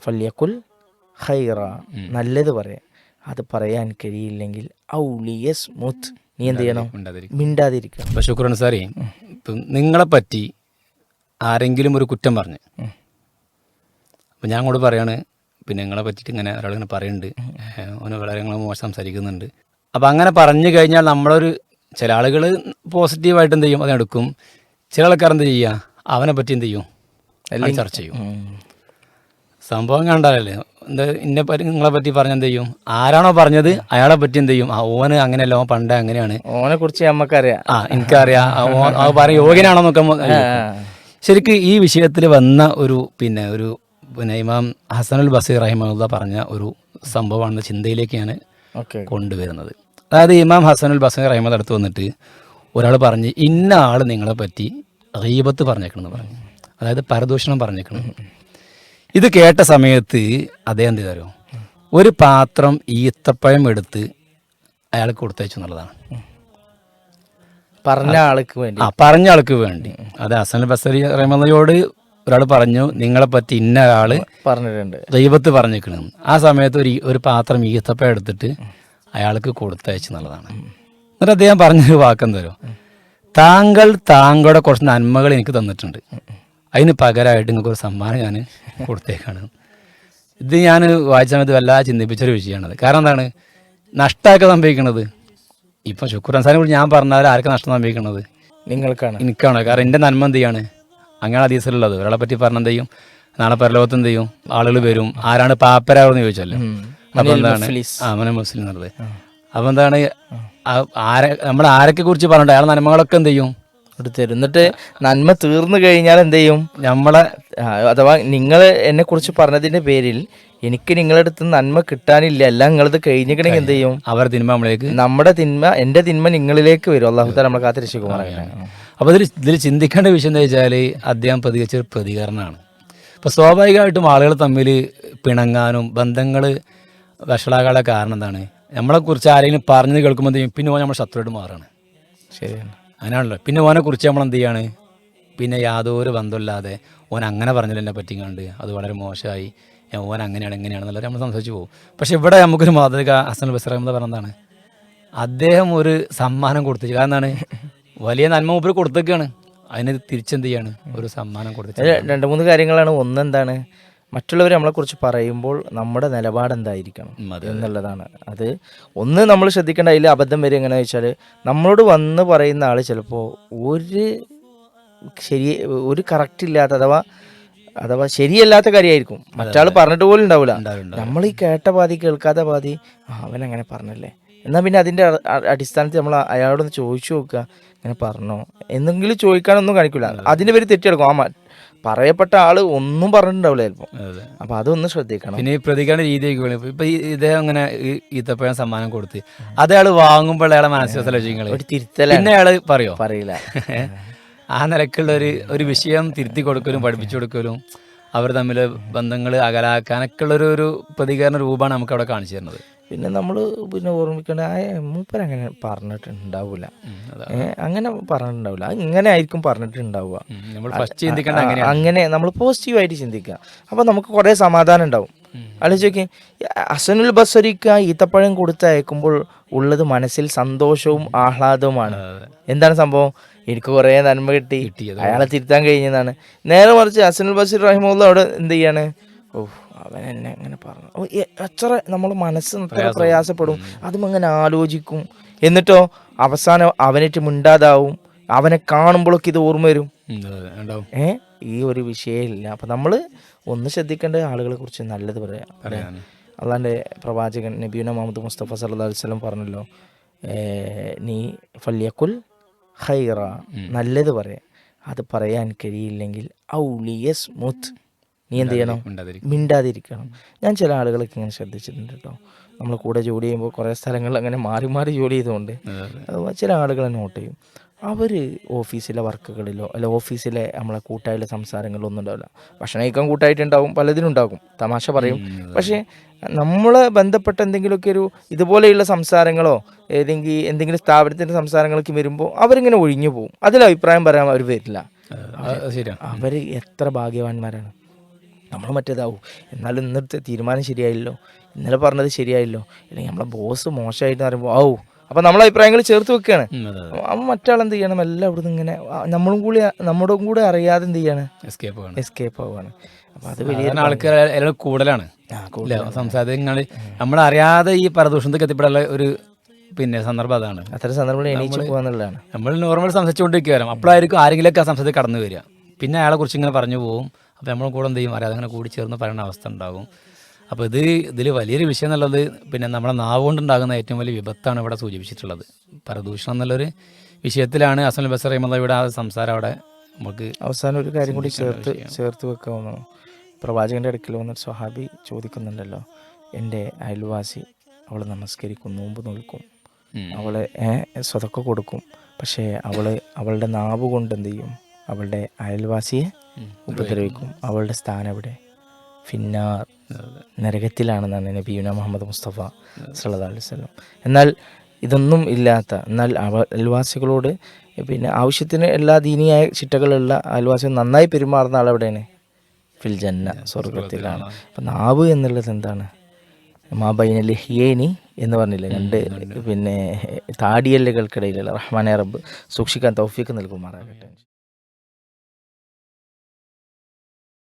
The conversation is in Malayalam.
ഫല്യക്കുൽ ഖൈറ, നല്ലത് പറയാം. അത് പറയാൻ കഴിയില്ലെങ്കിൽ ഔലിയസ്മുത്ത്, നീ എന്ത് ചെയ്യണം? മിണ്ടാതിരിക്കണം. അപ്പോൾ ശുക്രൻ സാറേ, ഇപ്പം നിങ്ങളെ പറ്റി ആരെങ്കിലും ഒരു കുറ്റം പറഞ്ഞ്, അപ്പം ഞാൻ കൂടെ പറയാണ്, പിന്നെ നിങ്ങളെ പറ്റിയിട്ട് ഇങ്ങനെ ഒരാളിങ്ങനെ പറയുന്നുണ്ട്, ഓന് വളരെ നിങ്ങൾ മോശം സംസാരിക്കുന്നുണ്ട്. അപ്പം അങ്ങനെ പറഞ്ഞു കഴിഞ്ഞാൽ നമ്മളൊരു ചില ആളുകൾ പോസിറ്റീവായിട്ട് എന്ത് ചെയ്യും, അതിനെടുക്കും. ചില ആൾക്കാർ എന്ത് ചെയ്യുക, അവനെ പറ്റി എന്ത് ചെയ്യും, എല്ലാം ചർച്ച ചെയ്യും. സംഭവം കണ്ടാലല്ലേ, എന്താ ഇന്നെ പറ്റി നിങ്ങളെ പറ്റി പറഞ്ഞ എന്ത് ചെയ്യും, ആരാണോ പറഞ്ഞത് അയാളെ പറ്റി എന്ത് ചെയ്യും, ഓന് അങ്ങനെയല്ല, ഓൻ പണ്ടേ അങ്ങനെയാണ്, ഓനെ കുറിച്ച് നമുക്കറിയാം, എനിക്കറിയാം, പറയും യോഗ്യനാണോ എന്നൊക്കെ. ശരിക്കും ഈ വിഷയത്തിൽ വന്ന ഒരു ഇമാം ഹസനുൽ ബസീർ റഹിമഹുല്ലാ പറഞ്ഞ ഒരു സംഭവമാണ് ചിന്തയിലേക്കാണ് കൊണ്ടുവരുന്നത്. അതായത് ഇമാം ഹസനുൽ ബസീർ റഹിമഹുല്ലാ അടുത്ത് വന്നിട്ട് ഒരാൾ പറഞ്ഞ്, ഇന്ന ആൾ നിങ്ങളെ പറ്റി ഗീബത്ത് പറഞ്ഞേക്കണമെന്ന് പറഞ്ഞു, അതായത് പരദൂഷണം പറഞ്ഞേക്കണം. ഇത് കേട്ട സമയത്ത് അദ്ദേഹം എന്ത് ചെയ്താരോ, ഒരു പാത്രം ഈത്തപ്പഴം എടുത്ത് അയാൾക്ക് കൊടുത്തയച്ചു എന്നുള്ളതാണ്. പറഞ്ഞ ആൾക്ക് വേണ്ടി. അത് ഹസനുൽ ബസരി റഹിമഹുല്ലയോട് ഒരാൾ പറഞ്ഞു, നിങ്ങളെ പറ്റി ഇന്ന ഒരാൾ പറഞ്ഞിട്ടുണ്ട്, ഗീബത്ത് പറഞ്ഞേക്കണം. ആ സമയത്ത് ഒരു പാത്രം ഈത്തപ്പഴം എടുത്തിട്ട് അയാൾക്ക് കൊടുത്തയച്ചു എന്നുള്ളതാണ്. എന്നിട്ട് അദ്ദേഹം പറഞ്ഞൊരു വാക്കെന്തോ, താങ്കളുടെ കുറച്ച് നന്മകൾ എനിക്ക് തന്നിട്ടുണ്ട്, അതിന് പകരമായിട്ട് നിങ്ങൾക്കൊരു സമ്മാനം ഞാൻ കൊടുത്തേക്കാണ്. ഇത് ഞാൻ വായിച്ച സമയത്ത് വല്ലാതെ ചിന്തിപ്പിച്ചൊരു വിഷയമാണത്. കാരണം എന്താണ്, നഷ്ടമൊക്കെ സംഭവിക്കുന്നത് ഇപ്പം ശുക്ർ അൻസാറിനെ കുറിച്ച് ഞാൻ പറഞ്ഞാൽ ആർക്ക് നഷ്ടം സംഭവിക്കുന്നത്? എനിക്കാണ്. കാരണം എൻ്റെ നന്മ എന്ത് ചെയ്യാണ്, അങ്ങനെ ഹദീസിലുള്ളത്. ഒരാളെ പറ്റി പറഞ്ഞ എന്ത് ചെയ്യും, നാളെ പരലോകത്ത് എന്ത് ചെയ്യും, ആളുകൾ വരും, ആരാണ് പാപ്പരാവെന്ന് ചോദിച്ചല്ലോ. അപ്പം എന്താണ് അമന മുസ്ലിം എന്നുള്ളത്. അപ്പം എന്താണ്, നമ്മൾ ആരൊക്കെ കുറിച്ച് പറഞ്ഞിട്ട് അയാളെ നന്മകളൊക്കെ എന്ത് ചെയ്യും തരും. എന്നിട്ട് നന്മ തീർന്നു കഴിഞ്ഞാൽ എന്ത് ചെയ്യും, നമ്മളെ അഥവാ നിങ്ങൾ എന്നെ കുറിച്ച് പറഞ്ഞതിന്റെ പേരിൽ എനിക്ക് നിങ്ങളുടെ അടുത്ത് നന്മ കിട്ടാനില്ല, എല്ലാം നിങ്ങളത് കഴിഞ്ഞിക്കണമെങ്കിൽ എന്ത് ചെയ്യും, അവർ തിന്മ നമ്മളിലേക്ക്, നമ്മുടെ തിന്മ, എന്റെ തിന്മ നിങ്ങളിലേക്ക് വരും. അല്ലാഹു തആല നമ്മളെ കാത്തിരക്ഷിക്കുമാറാകട്ടെ. അപ്പോൾ ഇതിൽ ചിന്തിക്കേണ്ട വിഷയം എന്താ വെച്ചാൽ, അദ്ദേഹം പ്രതികരിച്ചൊരു പ്രതികരണമാണ്. ഇപ്പോൾ സ്വാഭാവികമായിട്ടും ആളുകൾ തമ്മിൽ പിണങ്ങാനും ബന്ധങ്ങൾ വഷളാകാനുള്ള കാരണം എന്താണ്, നമ്മളെക്കുറിച്ച് ആരെങ്കിലും പറഞ്ഞത് കേൾക്കുമ്പോൾ പിന്നെ ഓൻ നമ്മൾ ശത്രുവായിട്ട് മാറുകയാണ്. ശരിയാണ്, അങ്ങനെയാണല്ലോ. പിന്നെ ഓനെ കുറിച്ച് നമ്മൾ എന്ത് ചെയ്യാണ്, പിന്നെ യാതൊരു ബന്ധമില്ലാതെ ഓൻ അങ്ങനെ പറഞ്ഞില്ല എന്നെ പറ്റിക്കണ്ട്, അത് വളരെ മോശമായി, ഓൻ അങ്ങനെയാണ് എങ്ങനെയാണെന്നുള്ളത് നമ്മൾ സംസാരിച്ച് പോകും. പക്ഷെ ഇവിടെ നമുക്കൊരു മാതൃക ഹസനുൽ ബസരി എന്ന് പറഞ്ഞതാണ്, അദ്ദേഹം ഒരു സമ്മാനം കൊടുത്തിച്ചു. കാരണം എന്താണ്, വലിയ നന്മ മൂപ്പര് കൊടുത്തേക്കാണ്, അതിന് തിരിച്ചെന്ത് ചെയ്യാണ്, ഒരു സമ്മാനം കൊടുത്തു. 2-3 കാര്യങ്ങളാണ്. ഒന്നെന്താണ്, മറ്റുള്ളവർ നമ്മളെക്കുറിച്ച് പറയുമ്പോൾ നമ്മുടെ നിലപാട് എന്തായിരിക്കണം എന്നുള്ളതാണ്. അത് ഒന്ന് നമ്മൾ ശ്രദ്ധിക്കേണ്ട. അതിൽ അബദ്ധം വരും എങ്ങനെയാണെന്ന് വെച്ചാൽ, നമ്മളോട് വന്ന് പറയുന്ന ആൾ ചിലപ്പോൾ ഒരു കറക്റ്റ് ഇല്ലാത്ത അഥവാ ശരിയല്ലാത്ത കാര്യമായിരിക്കും, മറ്റാൾ പറഞ്ഞിട്ട് പോലും ഉണ്ടാവില്ല. നമ്മൾ ഈ കേട്ട പാതി കേൾക്കാത്ത പാതി അവനങ്ങനെ പറഞ്ഞല്ലേ, എന്നാൽ പിന്നെ അതിൻ്റെ അടിസ്ഥാനത്തിൽ നമ്മൾ അയാളോടൊന്ന് ചോദിച്ചു നോക്കുക, ഇങ്ങനെ പറഞ്ഞോ എന്നെങ്കിലും ചോദിക്കാനൊന്നും കാണിക്കില്ല, അതിൻ്റെ പേര് തെറ്റിയെടുക്കും. പറയപ്പെട്ട ആള് ഒന്നും പറഞ്ഞിട്ടുണ്ടാവില്ല ചിലപ്പോൾ. അപ്പൊ അതൊന്ന് ശ്രദ്ധിക്കണം. പിന്നെ ഈ പ്രതികരണ രീതിയൊക്കെ വേണം. ഇപ്പൊ ഇദ്ദേഹം അങ്ങനെ ഈത്തപ്പഴം സമ്മാനം കൊടുത്ത് അതയാൾ വാങ്ങുമ്പോൾ അയാളെ മനസ്സിലാക്കി ഒരു തിരുത്തല, പിന്നെ അയാള് പറയില്ല. ആ നിലക്കുള്ള ഒരു വിഷയം തിരുത്തി കൊടുക്കലും പഠിപ്പിച്ചു കൊടുക്കലും അവർ തമ്മിൽ ബന്ധങ്ങൾ അകലാക്കാനൊക്കെ ഉള്ളൊരു പ്രതികരണ രൂപമാണ് നമുക്ക് അവിടെ കാണിച്ചു തരുന്നത്. പിന്നെ നമ്മൾ ഓർമ്മിക്കേണ്ട, മൂപ്പരങ്ങനെ പറഞ്ഞിട്ടുണ്ടാവില്ല, അങ്ങനെ പറഞ്ഞിട്ടുണ്ടാവില്ല, ഇങ്ങനെ ആയിരിക്കും പറഞ്ഞിട്ടുണ്ടാവുക. അങ്ങനെ നമ്മൾ പോസിറ്റീവായിട്ട് ചിന്തിക്കുക. അപ്പോൾ നമുക്ക് കുറേ സമാധാനം ഉണ്ടാവും. ആലോചിച്ച് നോക്കി, ഹസനുൽ ബസരിക്ക് ഈത്തപ്പഴം കൊടുത്തയക്കുമ്പോൾ ഉള്ളത് മനസ്സിൽ സന്തോഷവും ആഹ്ലാദവുമാണ്. എന്താണ് സംഭവം, എനിക്ക് കുറേ നന്മ കിട്ടി, അയാളെ തിരുത്താൻ കഴിഞ്ഞതാണ്. നേരെ മറിച്ച് ഹസനുൽ ബസരി റഹിമഹുല്ലാ അവിടെ എന്ത് ചെയ്യാണ്, അവൻ എന്നെ അങ്ങനെ പറഞ്ഞു, എത്ര നമ്മൾ മനസ്സ് എത്ര പ്രയാസപ്പെടും, അതും അങ്ങനെ ആലോചിക്കും. എന്നിട്ടോ അവസാനം അവനേറ്റ് മിണ്ടാതാവും, അവനെ കാണുമ്പോഴൊക്കെ ഇത് ഓർമ്മ വരും. ഈ ഒരു വിഷയമില്ല. അപ്പം നമ്മൾ ഒന്ന് ശ്രദ്ധിക്കേണ്ട, ആളുകളെ കുറിച്ച് നല്ലത് പറയാം. അള്ളാൻ്റെ പ്രവാചകൻ നബിയുന മുഹമ്മദ് മുസ്തഫ സല്ലല്ലാഹു അലൈഹി വസല്ലം പറഞ്ഞല്ലോ, നീ ഫല്യക്കുൽ ഖൈറ, നല്ലത് പറയാം. അത് പറയാൻ കഴിയില്ലെങ്കിൽ ഔലിയസ്മുത്ത്, നീ എന്ത് ചെയ്യണം, മിണ്ടാതിരിക്കണം. ഞാൻ ചില ആളുകളൊക്കെ ഇങ്ങനെ ശ്രദ്ധിച്ചിട്ടുണ്ട് കേട്ടോ, നമ്മൾ കൂടെ ജോലി ചെയ്യുമ്പോൾ കുറേ സ്ഥലങ്ങളിൽ അങ്ങനെ മാറി മാറി ജോലി ചെയ്തുകൊണ്ട് ചില ആളുകളെ നോട്ട് ചെയ്യും, അവർ ഓഫീസിലെ വർക്കുകളിലോ അല്ല ഓഫീസിലെ നമ്മളെ കൂട്ടായുള്ള സംസാരങ്ങളിലോ ഒന്നും ഉണ്ടാവില്ല. ഭക്ഷണം കഴിക്കാൻ കൂട്ടായിട്ടുണ്ടാവും, പലതിനും ഉണ്ടാകും, തമാശ പറയും. പക്ഷേ നമ്മളെ ബന്ധപ്പെട്ട എന്തെങ്കിലുമൊക്കെ ഇതുപോലെയുള്ള സംസാരങ്ങളോ എന്തെങ്കിലും സ്ഥാപനത്തിൻ്റെ സംസാരങ്ങളൊക്കെ വരുമ്പോൾ അവരിങ്ങനെ ഒഴിഞ്ഞു പോകും, അതിൽ അഭിപ്രായം പറയാൻ അവർ വരില്ല. അവർ എത്ര ഭാഗ്യവാന്മാരാണ്. നമ്മൾ മറ്റേതാവും. എന്നാലും ഇന്നത്തെ തീരുമാനം ശരിയായില്ലോ, ഇന്നലെ പറഞ്ഞത് ശരിയായില്ലോ, അല്ലെങ്കിൽ നമ്മളെ ബോസ് മോശമായിട്ട് പറയുമ്പോൾ ആവും. അപ്പം നമ്മളെ അഭിപ്രായങ്ങൾ ചേർത്ത് വെക്കുകയാണ്. അപ്പം മറ്റാളെന്ത് ചെയ്യണം, എല്ലാം ഇവിടുന്ന് ഇങ്ങനെ നമ്മുടെ കൂടെ അറിയാതെ എന്ത് ചെയ്യാണ്, എസ്കേപ്പ് ആവുകയാണ്. അപ്പം അത് വലിയ ആൾക്കാർ കൂടുതലാണ് സംസാരങ്ങൾ നമ്മളറിയാതെ ഈ പരദൂഷണത്തേക്ക് എത്തിപ്പെടാനുള്ള ഒരു സന്ദർഭം അതാണ്. അത്തരം സന്ദർഭങ്ങൾ എണീച്ച് പോകാന്നുള്ളതാണ്. നമ്മൾ നോർമൽ സംസാരിച്ചുകൊണ്ടിരിക്കുകയാണ്, അപ്പോഴായിരിക്കും ആരെങ്കിലുമൊക്കെ ആ സംസാരത്തിൽ കടന്നു വരിക. പിന്നെ അയാളെ കുറിച്ച് ഇങ്ങനെ പറഞ്ഞു പോകും. അപ്പോൾ നമ്മൾ കൂടെ എന്ത് ചെയ്യും, അറിയാതെ അങ്ങനെ കൂടി ചേർന്ന് പറയുന്ന അവസ്ഥ ഉണ്ടാകും. അപ്പോൾ ഇതിൽ വലിയൊരു വിഷയം എന്നുള്ളത് നമ്മളെ നാവ് കൊണ്ടുണ്ടാകുന്ന ഏറ്റവും വലിയ വിപത്താണ് ഇവിടെ സൂചിപ്പിച്ചിട്ടുള്ളത്. പരദൂഷണം എന്നുള്ളൊരു വിഷയത്തിലാണ് ഹസൻ ബസറി റഹിമഹുല്ലാഹയുടെ ആ സംസാരം അവിടെ നമുക്ക്. അവസാനം ഒരു കാര്യം കൂടി ചേർത്ത് വെക്കാവുന്നു. പ്രവാചകൻ്റെ അടുക്കൽ വന്നൊരു സ്വഹാബി ചോദിക്കുന്നുണ്ടല്ലോ, എൻ്റെ അയൽവാസി അവൾ നമസ്കരിക്കും, നോമ്പ് നോൽക്കും, അവളെ സ്വതക്ക കൊടുക്കും, പക്ഷേ അവളുടെ നാവ് കൊണ്ട് എന്ത് ചെയ്യും, അവളുടെ അയൽവാസിയെ ഉപദ്രവിക്കും. അവളുടെ സ്ഥാനം എവിടെ? ഫിന്നാർ, നരകത്തിലാണെന്നാണ് നബിയുന മുഹമ്മദ് മുസ്തഫ സല്ലല്ലാഹു അലൈഹി വസല്ലം. എന്നാൽ ഇതൊന്നും ഇല്ലാത്ത, എന്നാൽ അയൽവാസികളോട് ആവശ്യത്തിന് എല്ലാ ദീനിയായ ചിട്ടകളുള്ള അയൽവാസികൾ നന്നായി പെരുമാറുന്ന ആളെവിടെയാണ്? ഫിൽ ജന്ന, സ്വർഗത്തിലാണ്. അപ്പം നാവ് എന്നുള്ളത് എന്താണ്? മാ ബൈന ലിഹ്യേനി എന്ന് പറഞ്ഞില്ലേ, രണ്ട് താടിയല്ലുകൾക്കിടയിലുള്ള റഹ്മാനെ റബ്ബ് സൂക്ഷിക്കാൻ തൗഫീക്ക് നൽകുമാറാകട്ടെ.